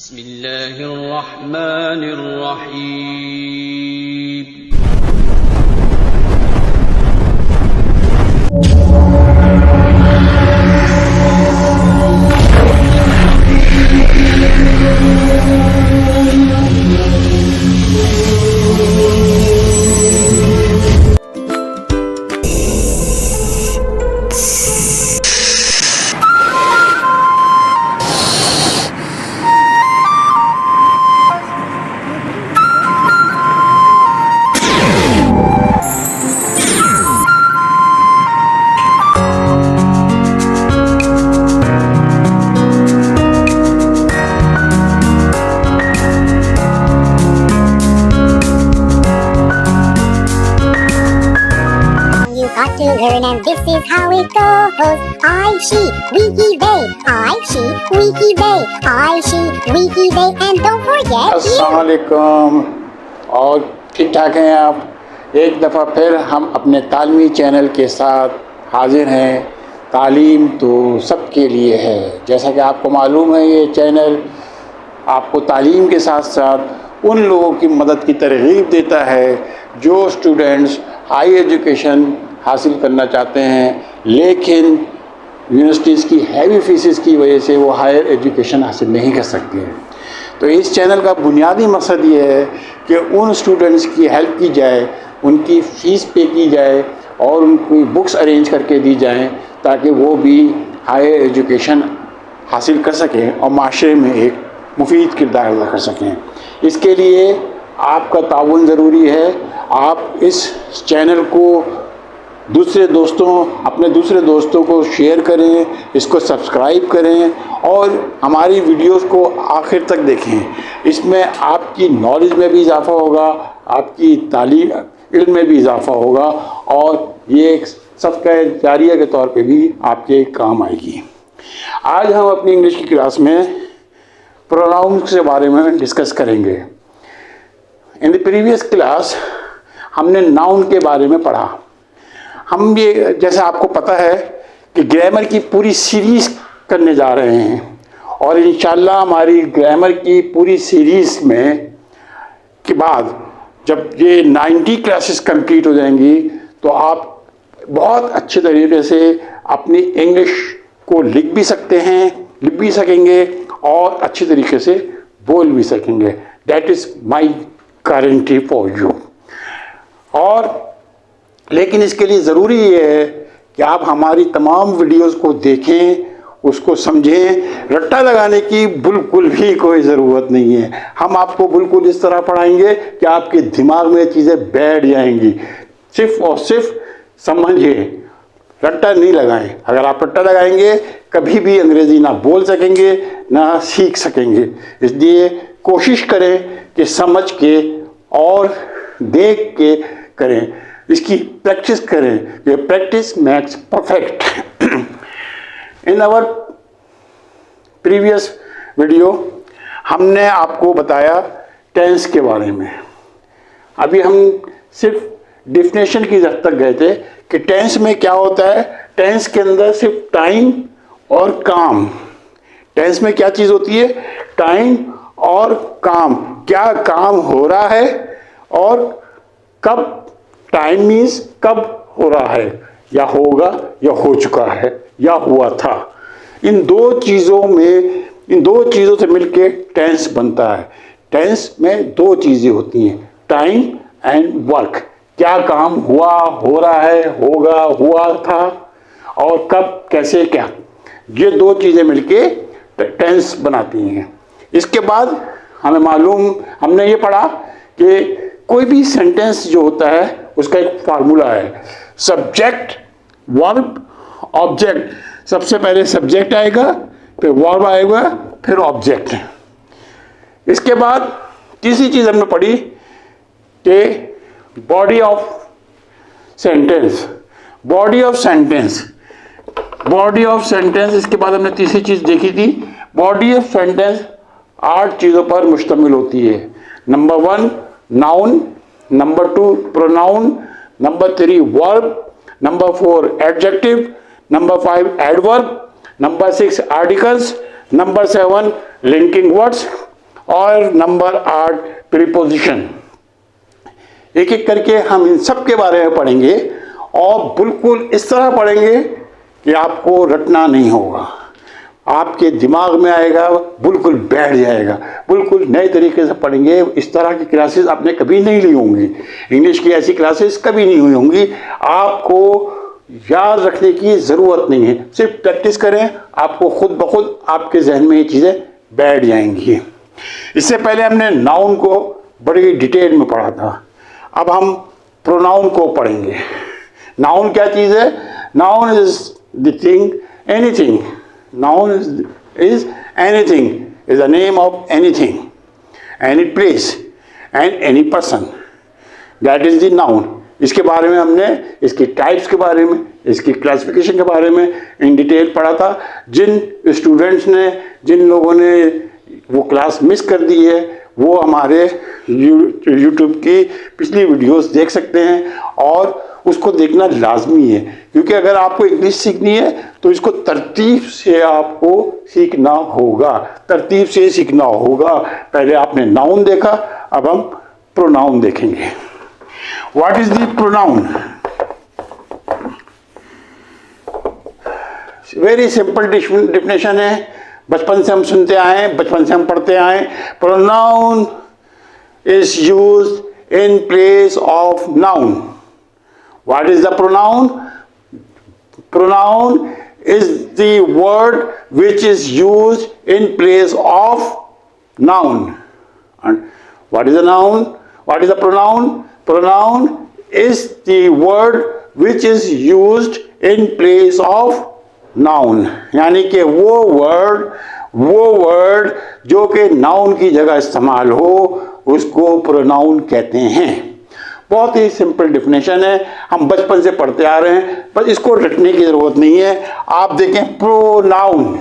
बिस्मिल्लाहिर्रहमानिर्रहीम। Got to learn, and this is how it goes. I, she, we, they. I, she, we, they. I, she, we, they. And don't forget अस्सलाम वालेकुम। और ठीक ठाक हैं आप। एक दफ़ा फिर हम अपने तालीमी चैनल के साथ हाजिर हैं। तालीम तो सबके लिए है। जैसा कि आपको मालूम है, ये चैनल आपको तालीम के साथ साथ उन लोगों की मदद की तरगीब देता है जो स्टूडेंट्स हाई एजुकेशन हासिल करना चाहते हैं, लेकिन यूनिवर्सिटीज़ की हैवी फीसिस की वजह से वो हायर एजुकेशन हासिल नहीं कर सकते हैं। तो इस चैनल का बुनियादी मकसद ये है कि उन स्टूडेंट्स की हेल्प की जाए, उनकी फ़ीस पे की जाए और उनको बुक्स अरेंज करके दी जाएं ताकि वो भी हायर एजुकेशन हासिल कर सकें और माशरे में एक मुफीद किरदार अदा कर सकें। इसके लिए आपका ताउन ज़रूरी है। आप इस चैनल को अपने दूसरे दोस्तों को शेयर करें, इसको सब्सक्राइब करें और हमारी वीडियोस को आखिर तक देखें। इसमें आपकी नॉलेज में भी इजाफ़ा होगा, आपकी तालीम इल्म में भी इजाफ़ा होगा और ये एक सदका जारिया के तौर पे भी आपके काम आएगी। आज हम अपनी इंग्लिश की क्लास में प्रोनाउंस के बारे में डिस्कस करेंगे। इन द प्रीवियस क्लास हमने नाउन के बारे में पढ़ा। हम ये, जैसा आपको पता है कि ग्रामर की पूरी सीरीज़ करने जा रहे हैं और इंशाल्लाह हमारी ग्रामर की पूरी सीरीज़ में के बाद जब ये 90 क्लासेस कंप्लीट हो जाएंगी तो आप बहुत अच्छे तरीके से अपनी इंग्लिश को लिख भी सकते हैं, लिख भी सकेंगे और अच्छी तरीके से बोल भी सकेंगे। That is my guarantee for you. और लेकिन इसके लिए ज़रूरी ये है कि आप हमारी तमाम वीडियोस को देखें, उसको समझें। रट्टा लगाने की बिल्कुल भी कोई ज़रूरत नहीं है। हम आपको बिल्कुल इस तरह पढ़ाएंगे कि आपके दिमाग में चीज़ें बैठ जाएंगी। सिर्फ और सिर्फ समझिए, रट्टा नहीं लगाएं। अगर आप रट्टा लगाएंगे कभी भी अंग्रेज़ी ना बोल सकेंगे ना सीख सकेंगे। इसलिए कोशिश करें कि समझ के और देख के करें, इसकी प्रैक्टिस करें। ये practice makes perfect. In our previous video हमने आपको बताया टेंस के बारे में। अभी हम सिर्फ डेफिनेशन की जब तक गए थे कि टेंस में क्या होता है। टेंस के अंदर सिर्फ टाइम और काम। टेंस में क्या चीज़ होती है? टाइम और काम। क्या काम हो रहा है और कब। टाइम मीन्स कब हो रहा है, या होगा, या हो चुका है, या हुआ था। इन दो चीज़ों से मिलके टेंस बनता है। टेंस में दो चीज़ें होती हैं, टाइम एंड वर्क। क्या काम हुआ, हो रहा है, होगा, हुआ था और कब, कैसे, क्या। ये दो चीज़ें मिलके टेंस बनाती हैं। इसके बाद हमने ये पढ़ा कि कोई भी सेंटेंस जो होता है उसका एक फार्मूला है। Subject, verb, object. सबसे पहले सब्जेक्ट आएगा, फिर वर्ब आएगा, फिर ऑब्जेक्ट। इसके बाद तीसरी चीज़ हमने पढ़ी कि body of sentence. Body of sentence. इसके बाद हमने तीसरी चीज़ देखी थी। बॉडी ऑफ सेंटेंस 8 चीज़ों पर मुश्तमिल होती है। Number 1 noun, number 2 pronoun, number 3 verb, number 4 adjective, number 5 adverb, number 6 articles, number 7 linking words और नंबर 8 प्रीपोजिशन। एक एक करके हम इन सब के बारे में पढ़ेंगे और बिल्कुल इस तरह पढ़ेंगे कि आपको रटना नहीं होगा, आपके दिमाग में आएगा, बिल्कुल बैठ जाएगा। बिल्कुल नए तरीके से पढ़ेंगे। इस तरह की क्लासेस आपने कभी नहीं ली होंगी, इंग्लिश की ऐसी क्लासेस कभी नहीं हुई होंगी। आपको याद रखने की ज़रूरत नहीं है, सिर्फ प्रैक्टिस करें, आपको खुद ब खुद आपके जहन में ये चीज़ें बैठ जाएंगी। इससे पहले हमने नाउन को बड़ी डिटेल में पढ़ा था, अब हम प्रोनाउन को पढ़ेंगे। नाउन क्या चीज़ है? Noun is the thing, anything. Noun is anything, is the name of anything, any place and any person. That is the noun. इसके बारे में हमने, इसकी टाइप्स के बारे में, इसकी क्लासिफिकेशन के बारे में इन डिटेल पढ़ा था। जिन स्टूडेंट्स ने, जिन लोगों ने वो क्लास मिस कर दी है, वो हमारे YouTube की पिछली वीडियोस देख सकते हैं और उसको देखना लाजमी है, क्योंकि अगर आपको इंग्लिश सीखनी है तो इसको तरतीब से आपको सीखना होगा, तरतीब से सीखना होगा। पहले आपने नाउन देखा, अब हम प्रोनाउन देखेंगे। What is the pronoun? Very simple definition है, बचपन से हम सुनते आए, बचपन से हम पढ़ते आए। Pronoun is used in place of noun. What is the pronoun? Pronoun is the word which is used in place of noun. And what is the noun? What is the pronoun? Pronoun is the word which is used in place of noun. यानी कि वो word जो कि noun की जगह इस्तेमाल हो, उसको प्रोनाउन कहते हैं। बहुत ही सिंपल डिफिनेशन है, हम बचपन से पढ़ते आ रहे हैं, बस इसको रटने की जरूरत नहीं है। आप देखें प्रोनाउन,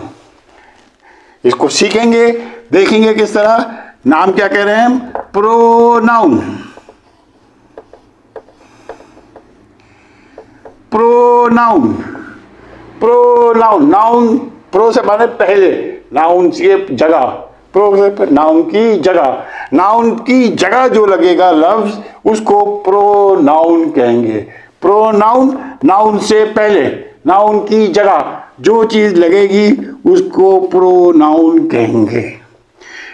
इसको सीखेंगे, देखेंगे किस तरह। नाम क्या कह रहे हैं हम? Pronoun. Pronoun, pronoun, noun pro से माने पहले, नाउन की जगह, प्रो से नाउन की जगह, नाउन की जगह जो लगेगा लफ्ज, उसको प्रोनाउन कहेंगे। प्रोनाउन, नाउन से पहले, नाउन की जगह जो चीज लगेगी उसको प्रोनाउन कहेंगे।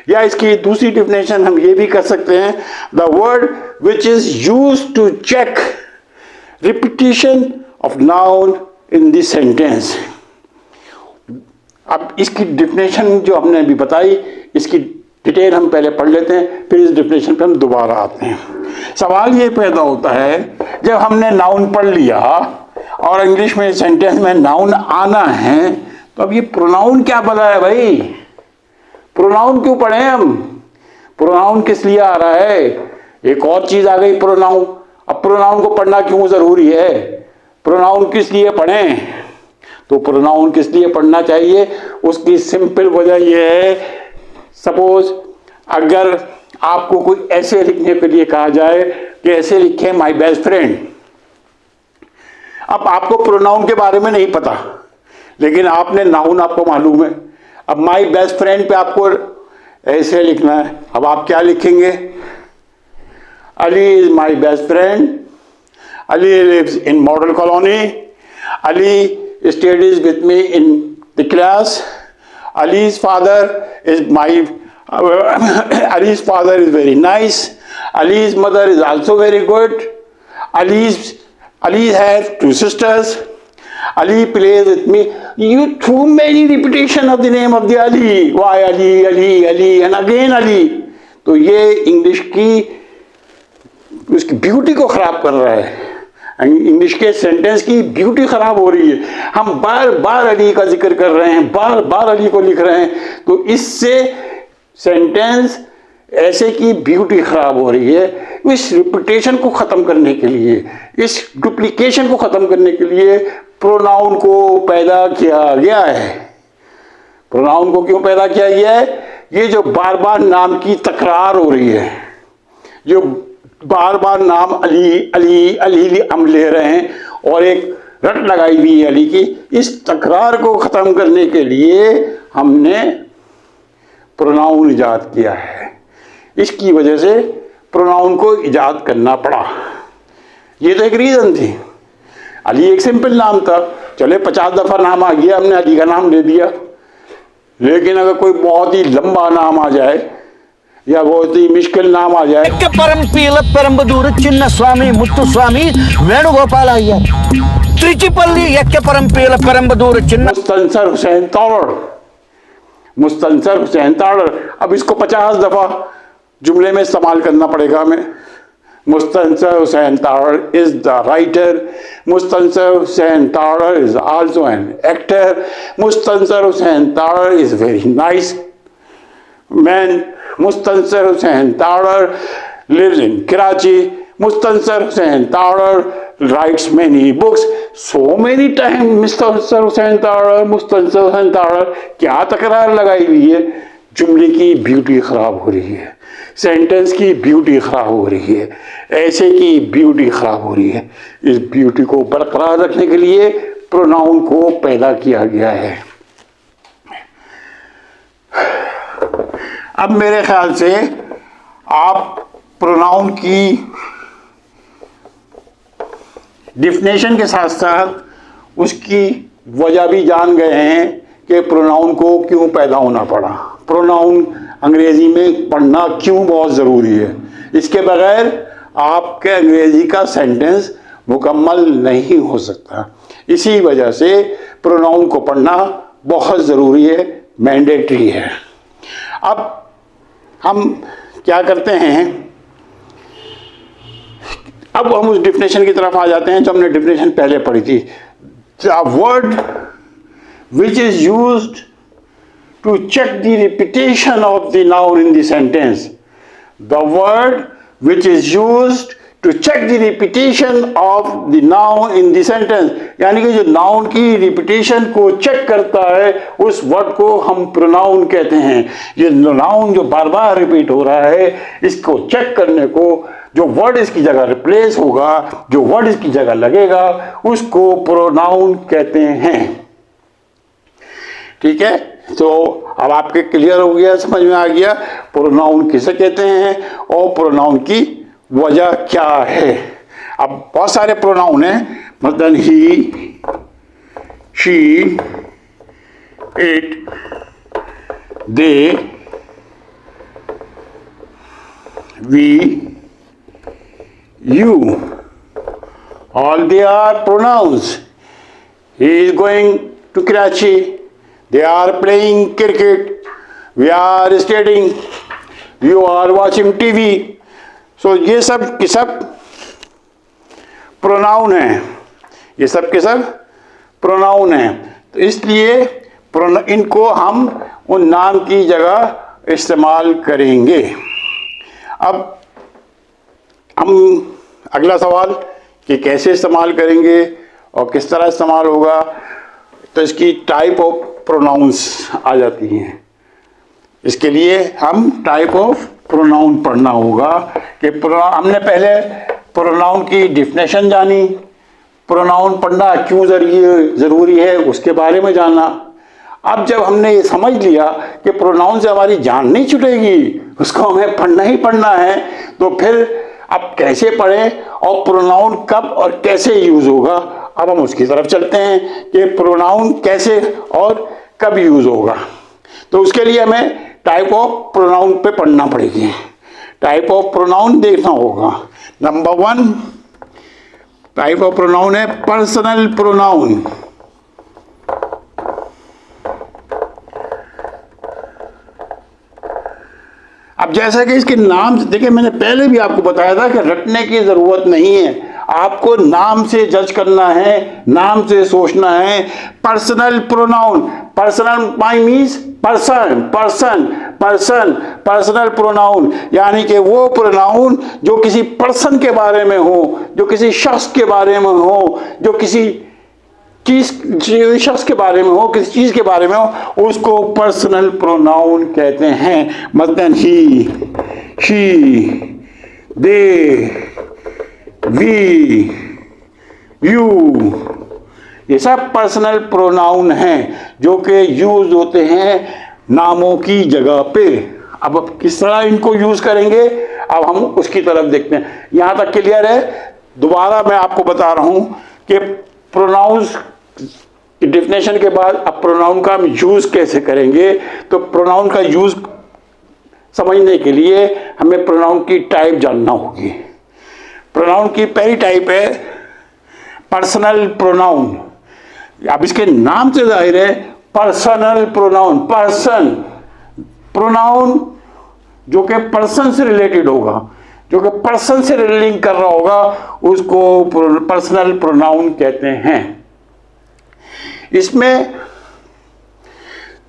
या इसकी दूसरी डिफिनेशन हम ये भी कर सकते हैं, the word which is used to check repetition of noun in the sentence. अब इसकी डिफिनेशन जो हमने अभी बताई, इसकी डिटेल हम पहले पढ़ लेते हैं, फिर इस डिफिनेशन पे हम दोबारा आते हैं। सवाल ये पैदा होता है, जब हमने नाउन पढ़ लिया और इंग्लिश में सेंटेंस में नाउन आना है, तो अब ये प्रोनाउन क्या बना है भाई? प्रोनाउन क्यों पढ़े हम? प्रोनाउन किस लिए आ रहा है? एक और चीज आ गई प्रोनाउन। अब प्रोनाउन को पढ़ना क्यों जरूरी है? प्रोनाउन किस लिए पढ़ें? तो प्रोनाउन किस लिए पढ़ना चाहिए, उसकी सिंपल वजह यह है, सपोज अगर आपको कोई ऐसे लिखने के लिए कहा जाए कि ऐसे लिखे माय बेस्ट फ्रेंड। अब आपको प्रोनाउन के बारे में नहीं पता, लेकिन आपने नाउन आपको मालूम है। अब माय बेस्ट फ्रेंड पे आपको ऐसे लिखना है। अब आप क्या लिखेंगे? Ali is my best friend, Ali lives in model colony, Ali studies with me in the class, Ali's father is Ali's father is very nice, Ali's mother is also very good, Ali has 2 sisters, Ali plays with me. You too many repetition of the name of the Ali. Why Ali, Ali, Ali and again Ali? तो ये English की उसकी beauty को खराब कर रहा है, English के सेंटेंस की ब्यूटी खराब हो रही है। हम बार बार अली का जिक्र कर रहे हैं, बार बार अली को लिख रहे हैं, तो इससे सेंटेंस ऐसे की ब्यूटी खराब हो रही है। इस रिपीटेशन को खत्म करने के लिए, इस डुप्लीकेशन को खत्म करने के लिए प्रोनाउन को पैदा किया गया है। प्रोनाउन को क्यों पैदा किया गया है? ये जो बार बार नाम की तकरार हो रही है, जो बार बार नाम अली अली अली हम ले रहे हैं और एक रट लगाई हुई है अली की, इस तकरार को खत्म करने के लिए हमने प्रोनाउन इजाद किया है। इसकी वजह से प्रोनाउन को इजाद करना पड़ा। ये तो एक रीज़न थी। अली एक सिंपल नाम था, चले 50 दफ़ा नाम आ गया, हमने अली का नाम ले दिया। लेकिन अगर कोई बहुत ही लंबा नाम आ जाए या बहुत ही मुश्किल नाम आ जाए, परमपील परमबदूर चिन्न स्वामी मुत्तु स्वामी वेणुगोपाल अय्यर त्रिचिपल्ली यक्के परमपील परमबदूर चिन्न मुस्तनसर हुसैन तारड़, मुस्तनसर हुसैन तारड़। अब इसको 50 दफ़ा जुमले में इस्तेमाल करना पड़ेगा हमें। Mustansar Hussain Tarar is the writer, Mustansar Hussain Tarar is also an actor, Mustansar Hussain Tarar is very nice man, Mustansar Hussain Tarar lives in Karachi, Mustansar Hussain Tarar writes many books, so many times Mustansar Hussain Tarar, Mustansar Hussain Tarar. क्या तकरार लगाई हुई है? जुमले की ब्यूटी ख़राब हो रही है, सेंटेंस की ब्यूटी ख़राब हो रही है, ऐसे की ब्यूटी ख़राब हो रही है। इस ब्यूटी को बरकरार रखने के लिए प्रोनाउन को पैदा किया गया है। अब मेरे ख्याल से आप प्रोनाउन की डिफिनेशन के साथ साथ उसकी वजह भी जान गए हैं कि प्रोनाउन को क्यों पैदा होना पड़ा, प्रोनाउन अंग्रेज़ी में पढ़ना क्यों बहुत ज़रूरी है। इसके बगैर आपके अंग्रेज़ी का सेंटेंस मुकम्मल नहीं हो सकता। इसी वजह से प्रोनाउन को पढ़ना बहुत ज़रूरी है, मैंडेटरी है। अब हम क्या करते हैं, अब हम उस डिफिनेशन की तरफ आ जाते हैं जो हमने डिफिनेशन पहले पढ़ी थी। The word which is used to check the repetition of the noun in the sentence, the word which is used to check the repetition of the noun in the sentence, यानी कि जो noun की repetition को check करता है उस word को हम प्रोनाउन कहते हैं। ये नाउन जो बार बार रिपीट हो रहा है, इसको चेक करने को जो वर्ड इसकी जगह रिप्लेस होगा, जो वर्ड इसकी जगह लगेगा, उसको प्रोनाउन कहते हैं। ठीक है, तो अब आपके क्लियर हो गया, समझ में आ गया प्रोनाउन किसे कहते हैं और प्रोनाउन की वजह क्या है। अब बहुत सारे प्रोनाउन हैं, मतलब he, she, it, they, we, you, all they are pronouns. He is going to Karachi, they are playing cricket, we are studying, you are watching TV. So ये सब के सब प्रोनाउन हैं, ये सब के सब प्रोनाउन हैं। तो इसलिए इनको हम उन नाम की जगह इस्तेमाल करेंगे। अब हम अगला सवाल कि कैसे इस्तेमाल करेंगे और किस तरह इस्तेमाल होगा, तो इसकी टाइप ऑफ प्रोनाउंस आ जाती हैं। इसके लिए हम टाइप ऑफ प्रोनाउन पढ़ना होगा कि हमने पहले प्रोनाउन की डिफिनेशन जानी, प्रोनाउन पढ़ना क्यों ज़रूरी है उसके बारे में जाना। अब जब हमने ये समझ लिया कि प्रोनाउन से हमारी जान नहीं छूटेगी, उसको हमें पढ़ना ही पढ़ना है, तो फिर अब कैसे पढ़ें और प्रोनाउन कब और कैसे यूज़ होगा, अब हम उसकी तरफ चलते हैं कि प्रोनाउन कैसे और कब यूज़ होगा। तो उसके लिए हमें टाइप ऑफ प्रोनाउन पे पढ़ना पड़ेगी, टाइप ऑफ प्रोनाउन देखना होगा। नंबर 1 टाइप ऑफ प्रोनाउन है पर्सनल प्रोनाउन। अब जैसा कि इसके नाम देखिए, मैंने पहले भी आपको बताया था कि रटने की ज़रूरत नहीं है, आपको नाम से जज करना है, नाम से सोचना है। Personal pronoun, personal my means person, person, person, personal pronoun यानी कि वो प्रोनाउन जो किसी पर्सन के बारे में हो, जो किसी शख्स के बारे में हो, जो किसी चीज शख्स के बारे में हो, किसी चीज़ के बारे में हो, उसको पर्सनल प्रोनाउन कहते हैं। मतलब he, she, they, we, you, ये सब पर्सनल प्रोनाउन हैं जो कि यूज होते हैं नामों की जगह पे। अब किस तरह इनको यूज करेंगे अब हम उसकी तरफ देखते हैं। यहां तक क्लियर है? दोबारा मैं आपको बता रहा हूं कि प्रोनाउंस की डेफिनेशन के बाद अब प्रोनाउन का हम यूज कैसे करेंगे। तो प्रोनाउन का यूज समझने के लिए हमें प्रोनाउन की टाइप जानना होगी। प्रोनाउन की पहली टाइप है पर्सनल प्रोनाउन। अब इसके नाम से जाहिर है पर्सनल प्रोनाउन, पर्सन प्रोनाउन जो कि पर्सन से रिलेटेड होगा, जो कि पर्सन से रिलेटिंग कर रहा होगा, उसको पर्सनल प्रोनाउन कहते हैं। इसमें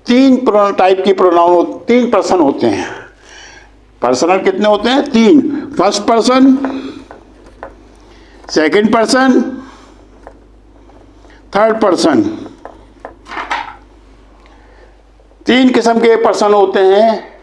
तीन टाइप की प्रोनाउन, तीन पर्सन होते हैं। पर्सनल कितने होते हैं? तीन। First person, second person, third person. तीन किस्म के पर्सन होते हैं।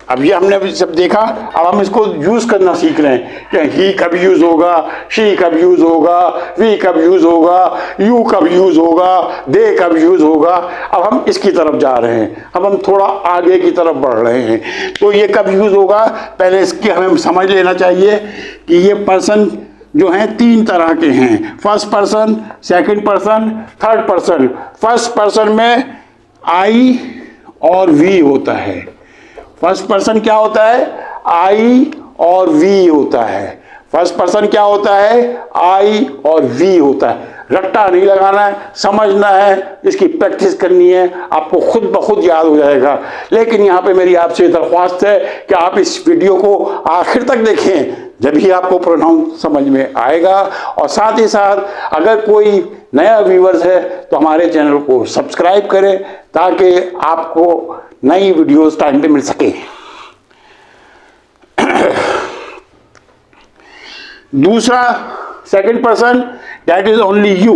अब ये हमने सब देखा, अब हम इसको यूज करना सीख रहे हैं कि ही कब यूज होगा, शी कब यूज होगा, वी कब यूज होगा, यू कब यूज होगा, दे कब यूज होगा। अब हम इसकी तरफ जा रहे हैं, अब हम थोड़ा आगे की तरफ बढ़ रहे हैं। तो ये कब यूज होगा, पहले इसकी हमें समझ लेना चाहिए कि ये पर्सन जो हैं तीन तरह के हैं। First person, second person, third person. First person में आई और वी होता है। फर्स्ट पर्सन क्या होता है? आई और वी होता है। फर्स्ट पर्सन क्या होता है? आई और वी होता है। रट्टा नहीं लगाना है, समझना है, इसकी प्रैक्टिस करनी है, आपको खुद ब खुद याद हो जाएगा। लेकिन यहाँ पे मेरी आपसे दरख्वास्त है कि आप इस वीडियो को आखिर तक देखें, जब ही आपको प्रोनाउन समझ में आएगा। और साथ ही साथ अगर कोई नया व्यूअर्स है तो हमारे चैनल को सब्सक्राइब करें ताकि आपको नई वीडियोस टाइम पे मिल सके। दूसरा second person, that is only you.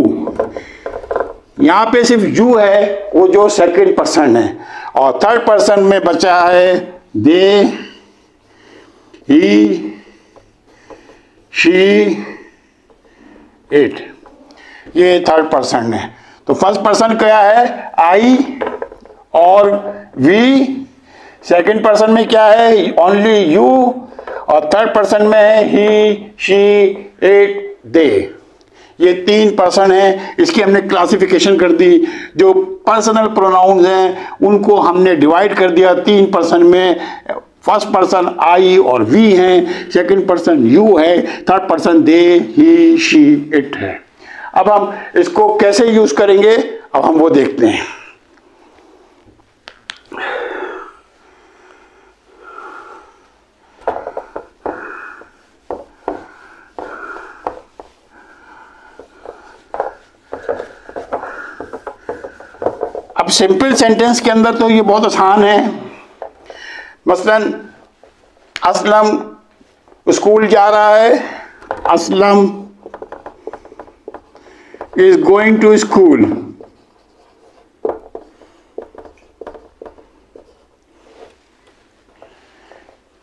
यहां पे सिर्फ यू है, वो जो सेकंड पर्सन है। और थर्ड पर्सन में बचा है दे, ही, शी, इट। ये थर्ड पर्सन है। तो फर्स्ट पर्सन क्या है? आई और वी। सेकंड पर्सन में क्या है? Only you. और थर्ड पर्सन में है ही, शी, इट, दे। ये तीन पर्सन हैं। इसकी हमने क्लासिफिकेशन कर दी। जो पर्सनल प्रोनाउंस हैं उनको हमने डिवाइड कर दिया तीन पर्सन में। फर्स्ट पर्सन आई और वी हैं, सेकंड पर्सन यू है, third person they, he, she, it है। अब हम इसको कैसे यूज करेंगे, अब हम वो देखते हैं। अब सिंपल सेंटेंस के अंदर तो ये बहुत आसान है। मसलन असलम स्कूल जा रहा है। Aslam is going to school.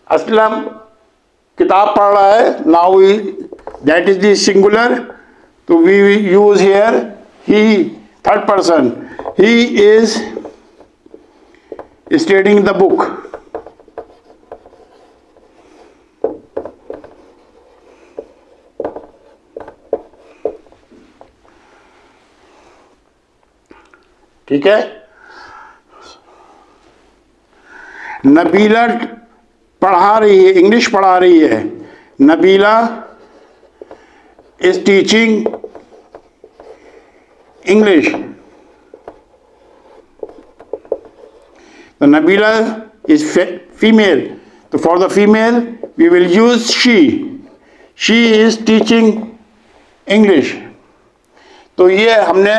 Aslam किताब पढ़ रहा है। Now that is the singular, तो we use here he. Third person, he is studying the book. ठीक है। नबीला पढ़ा रही है, इंग्लिश पढ़ा रही है। Nabila is teaching English. तो नबीला इज फीमेल, तो for the female we will use she. She is teaching English. तो ये हमने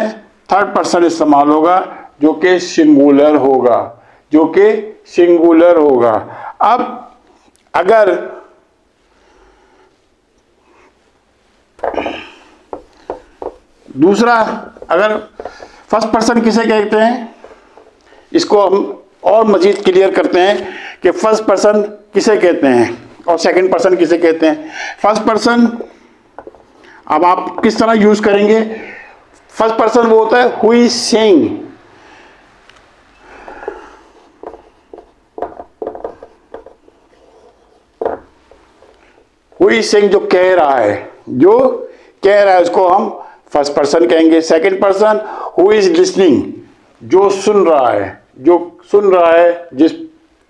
थर्ड पर्सन इस्तेमाल होगा जो कि सिंगुलर होगा, जो कि सिंगुलर होगा। अब अगर दूसरा, अगर फर्स्ट पर्सन किसे कहते हैं, इसको हम और मजीद क्लियर करते हैं कि फर्स्ट पर्सन किसे कहते हैं और सेकंड पर्सन किसे कहते हैं। फर्स्ट पर्सन अब आप किस तरह यूज करेंगे? फर्स्ट पर्सन वो होता है who is saying. Who is saying, जो कह रहा है उसको हम फर्स्ट पर्सन कहेंगे। Second person who is listening, जो सुन रहा है जिस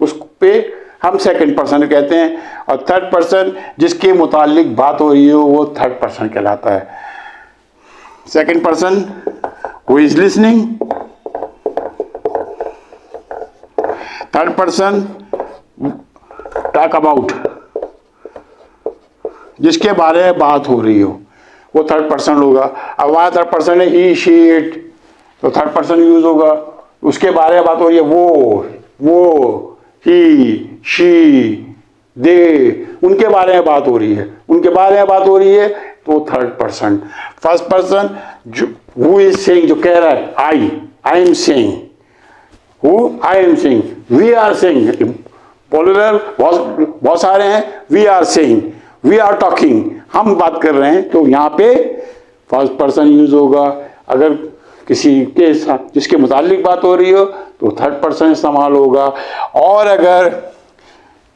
उस पे हम सेकंड पर्सन कहते हैं। और थर्ड पर्सन जिसके मुतालिक बात हो रही हो वो थर्ड पर्सन कहलाता है। Second person who is listening, third person talk about, जिसके बारे में बात हो रही हो वो थर्ड पर्सन होगा। अब वहाँ थर्ड पर्सन है ही शी इट, तो थर्ड पर्सन यूज होगा। उसके बारे में बात हो रही है वो ही शी दे, उनके बारे में बात हो रही है तो third person. First person who is saying, जो कह रहा है I am saying, we are saying, plural बहुत सारे हैं, we are saying, we are talking, हम बात कर रहे हैं, तो यहाँ पे फर्स्ट पर्सन यूज होगा। अगर किसी के साथ जिसके मुतालिक बात हो रही हो तो थर्ड पर्सन इस्तेमाल होगा। और अगर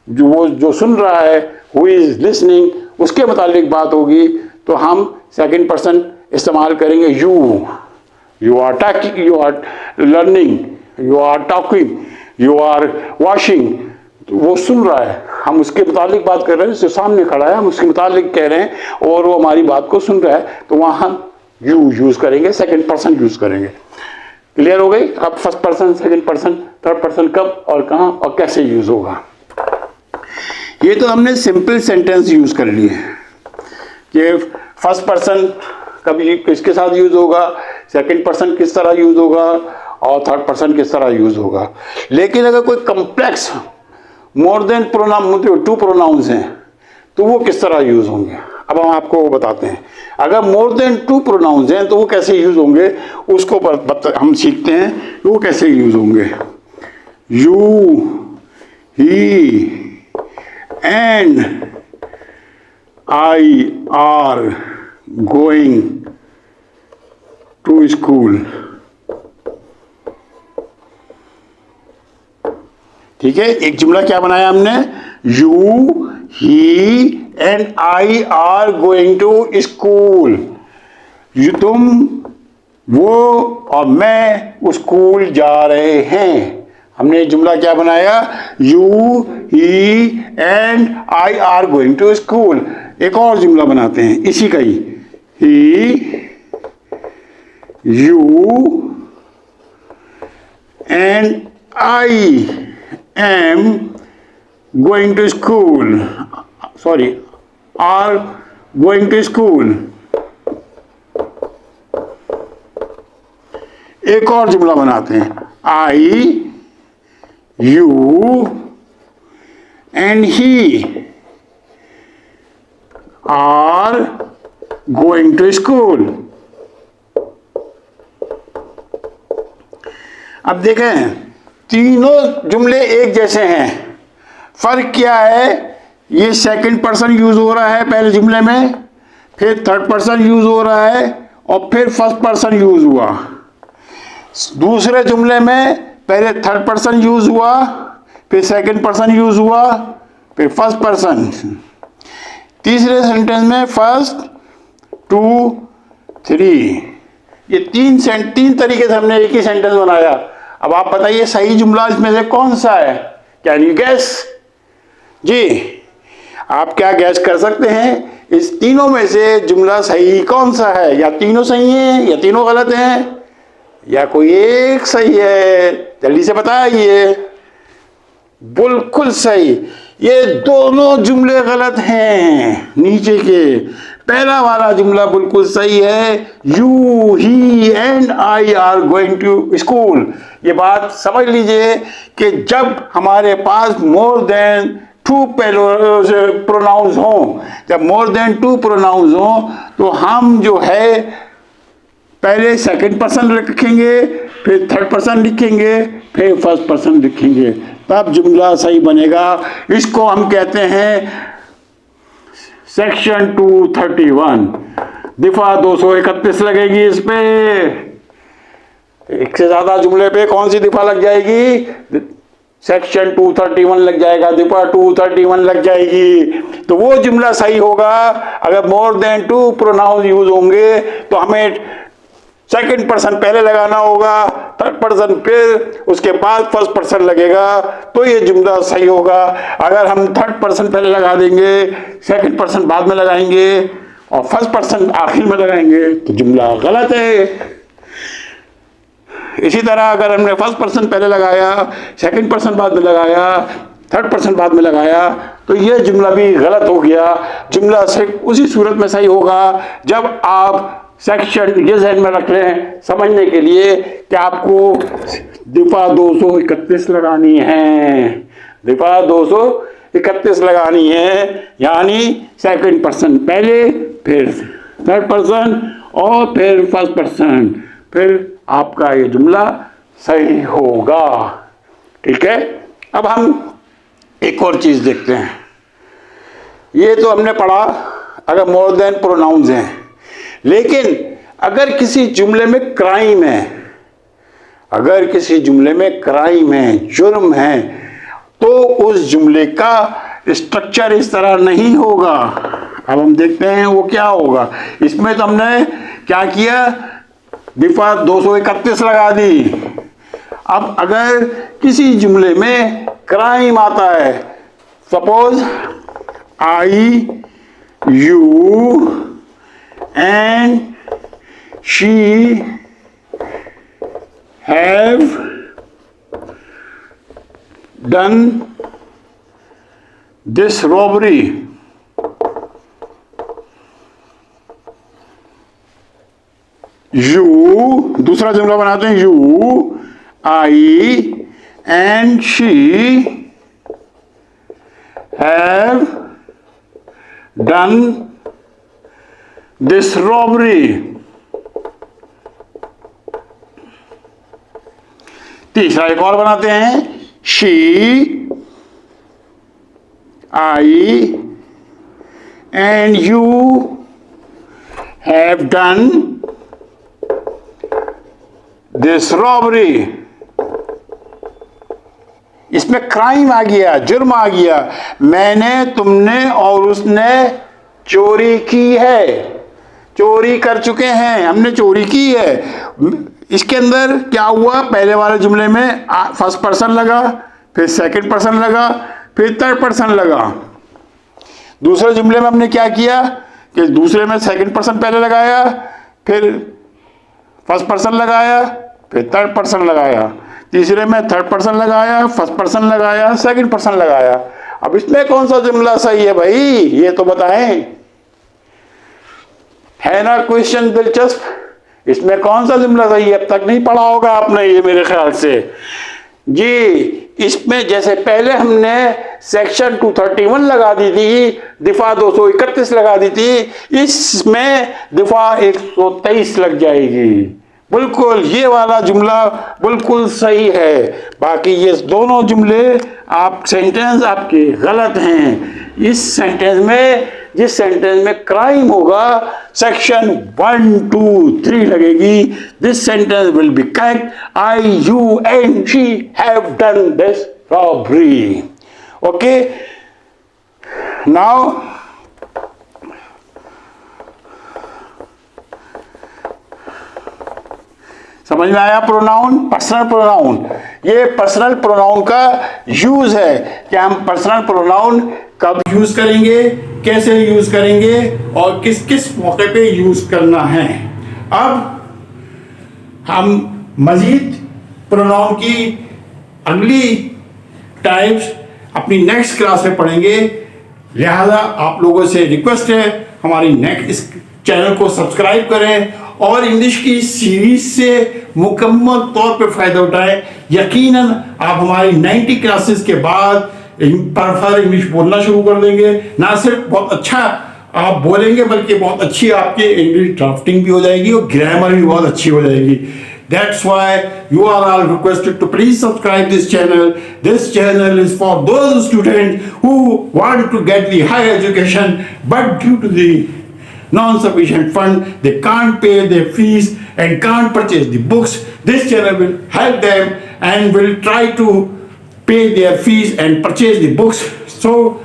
जो सुन रहा है हु इज लिसनिंग, उसके मुतालिक बात होगी तो हम सेकंड पर्सन इस्तेमाल करेंगे। You are talking, you are learning, you are talking, you are washing, तो वो सुन रहा है, हम उसके मुतालिक बात कर रहे हैं, जो सामने खड़ा है हम उसके मुतालिक कह रहे हैं और वो हमारी बात को सुन रहा है, तो वहाँ हम यू यूज करेंगे, सेकंड पर्सन यूज करेंगे। क्लियर हो गई? अब first person, second person, third person कब और कहाँ और कैसे यूज होगा। ये तो हमने सिंपल सेंटेंस यूज कर लिए कि फर्स्ट पर्सन कभी किसके साथ यूज होगा, सेकंड पर्सन किस तरह यूज होगा और थर्ड पर्सन किस तरह यूज होगा। लेकिन अगर कोई complex more than pronoun, two pronouns हैं तो वो किस तरह यूज होंगे, अब हम आपको वो बताते हैं। अगर मोर देन टू प्रोनाउंस हैं तो वो कैसे यूज होंगे उसको हम सीखते हैं, वो कैसे यूज होंगे। You, he and I are going to school. ठीक है, एक जुमला क्या बनाया हमने, you, he and I are going to school. तुम, वो और मैं स्कूल जा रहे हैं। हमने जुमला क्या बनाया, you, he and I are going to school. एक और जुमला बनाते हैं इसी का ही, you and I am going to school, sorry, are going to school। एक और जुमला बनाते हैं, I, you and he are going to school। अब देखें तीनों जुमले एक जैसे हैं, फर्क क्या है, ये सेकंड पर्सन यूज हो रहा है पहले जुमले में, फिर थर्ड पर्सन यूज हो रहा है और फिर फर्स्ट पर्सन यूज हुआ। दूसरे जुमले में पहले थर्ड पर्सन यूज हुआ, फिर सेकंड पर्सन यूज हुआ, फिर फर्स्ट पर्सन। तीसरे सेंटेंस में फर्स्ट, टू, थ्री, ये तीन तरीके से हमने एक ही सेंटेंस बनाया। अब आप बताइए सही जुमला इसमें से कौन सा है, कैन यू गैस? जी, आप क्या गैस कर सकते हैं इस तीनों में से जुमला सही कौन सा है? या तीनों सही हैं या तीनों गलत हैं या कोई एक सही है? जल्दी से बताइए। बिल्कुल सही, ये दोनों जुमले गलत हैं। नीचे के पहला वाला जुमला बिल्कुल सही है, you, he and I are going to school. ये बात समझ लीजिए कि जब हमारे पास मोर देन टू प्रोनाउंस हों, जब मोर देन टू प्रोनाउंस हों तो हम जो है पहले सेकंड पर्सन लिखेंगे, फिर थर्ड पर्सन लिखेंगे, फिर फर्स्ट पर्सन लिखेंगे, तब जुमला सही बनेगा। इसको हम कहते हैं सेक्शन 231, दफा 231 लगेगी इस पे। एक से ज्यादा जुमले पे कौन सी दफा लग जाएगी? सेक्शन 231 लग जाएगा, दफा 231 लग जाएगी। तो वो जुमला सही होगा। अगर मोर देन 2 प्रोनाउन यूज होंगे तो हमें सेकंड पर्सन पहले लगाना होगा, थर्ड पर्सन फिर उसके बाद फर्स्ट पर्सन लगेगा, तो ये जुमला सही होगा। अगर हम थर्ड पर्सन पहले लगा देंगे, सेकंड पर्सन बाद में लगाएंगे और फर्स्ट पर्सन आखिर में लगाएंगे तो जुमला गलत है। इसी तरह अगर हमने फर्स्ट पर्सन पहले लगाया, सेकंड पर्सन बाद में लगाया, थर्ड पर्सन बाद में लगाया, तो यह जुमला भी गलत हो गया। जुमला सिर्फ उसी सूरत में सही होगा जब आप सेक्शन ये ज़हन में रख लें समझने के लिए कि आपको दफा 231 लगानी है, दफा 231 लगानी है, यानी सेकंड पर्सन पहले, फिर थर्ड पर्सन और फिर फर्स्ट पर्सन, फिर आपका ये जुमला सही होगा। ठीक है, अब हम एक और चीज देखते हैं। ये तो हमने पढ़ा अगर मोर देन प्रोनाउंस हैं, लेकिन अगर किसी जुमले में क्राइम है, अगर किसी जुमले में क्राइम है, जुर्म है, तो उस जुमले का स्ट्रक्चर इस तरह नहीं होगा। अब हम देखते हैं वो क्या होगा। इसमें तो हमने क्या किया, दफा 231 लगा दी। अब अगर किसी जुमले में क्राइम आता है, suppose I, you and she have done this robbery, you, दूसरा जुमला बनाते हैं, you, I and she have done this robbery. तीसरा एक और बनाते हैं, she, I and you have done this robbery. इसमें क्राइम आ गया, जुर्म आ गया, मैंने, तुमने और उसने चोरी की है, चोरी कर चुके हैं, हमने चोरी की है। इसके अंदर क्या हुआ, पहले वाले जुमले में फर्स्ट पर्सन लगा, फिर सेकंड पर्सन लगा, फिर थर्ड पर्सन लगा। दूसरे जुमले में हमने क्या किया कि दूसरे में सेकंड पर्सन पहले लगाया, फिर फर्स्ट पर्सन लगाया, फिर थर्ड पर्सन लगाया, तीसरे में थर्ड पर्सन लगाया, फर्स्ट पर्सन लगाया, सेकंड पर्सन लगाया। अब इसमें कौन सा जुमला सही है भाई, ये तो बताएं। है ना क्वेश्चन दिलचस्प, इसमें कौन सा जुमला सही है? अब तक नहीं पढ़ा होगा आपने ये मेरे ख्याल से जी। इसमें जैसे पहले हमने सेक्शन 231 लगा दी थी, दफा 231 लगा दी थी, इसमें दफा 123 लग जाएगी। बिल्कुल ये वाला जुमला बिल्कुल सही है। बाकी ये दोनों जुमले आप सेंटेंस आपके गलत हैं। इस सेंटेंस में, जिस सेंटेंस में क्राइम होगा, सेक्शन 1, 2, 3 लगेगी। This sentence will be correct, I, you and she have done this robbery. Okay, now समझ में आया? प्रोनाउन, पर्सनल प्रोनाउन, ये पर्सनल प्रोनाउन का यूज है कि हम पर्सनल प्रोनाउन कब यूज करेंगे, कैसे यूज करेंगे और किस किस मौके पे यूज करना है। अब हम मजीद प्रोनाउन की अगली टाइप्स अपनी नेक्स्ट क्लास में पढ़ेंगे। लिहाजा आप लोगों से रिक्वेस्ट है हमारी नेक्स्ट चैनल को सब्सक्राइब करें और इंग्लिश की सीरीज से मुकम्मल तौर पे फायदा उठाएं। यकीनन आप हमारी 90 क्लासेस के बाद परफेक्ट इंग्लिश बोलना शुरू कर देंगे। ना सिर्फ बहुत अच्छा आप बोलेंगे बल्कि बहुत अच्छी आपकी इंग्लिश ड्राफ्टिंग भी हो जाएगी और ग्रामर भी बहुत अच्छी हो जाएगी। That's why you are all requested to please subscribe this channel. This channel is for those students who want to get the higher education, but due to the non-sufficient fund, they can't pay their fees and can't purchase the books. This channel will help them and will try to pay their fees and purchase the books. So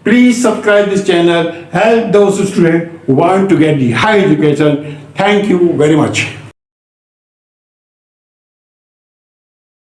Please subscribe this channel. Help those students who want to get the high education. Thank you very much.